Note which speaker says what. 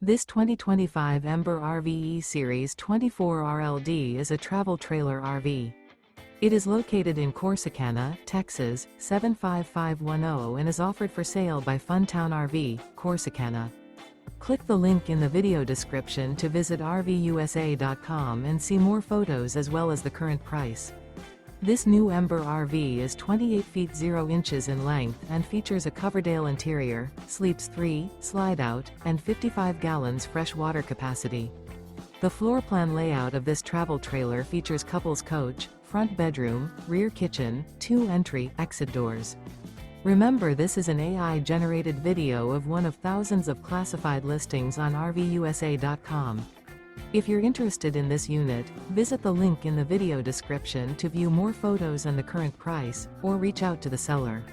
Speaker 1: This 2025 Ember RV E-Series 24 RLD is a travel trailer RV. It is located in Corsicana, Texas, 75510 and is offered for sale by Funtown RV, Corsicana. Click the link in the video description to visit RVUSA.com and see more photos as well as the current price. This new Ember RV is 28 feet 0 inches in length and features a Coverdale interior, sleeps 3, slide-out, and 55 gallons fresh water capacity. The floor plan layout of this travel trailer features couples coach, front bedroom, rear kitchen, 2 entry/exit doors. Remember, this is an AI-generated video of one of thousands of classified listings on RVUSA.com. If you're interested in this unit, visit the link in the video description to view more photos and the current price, or reach out to the seller.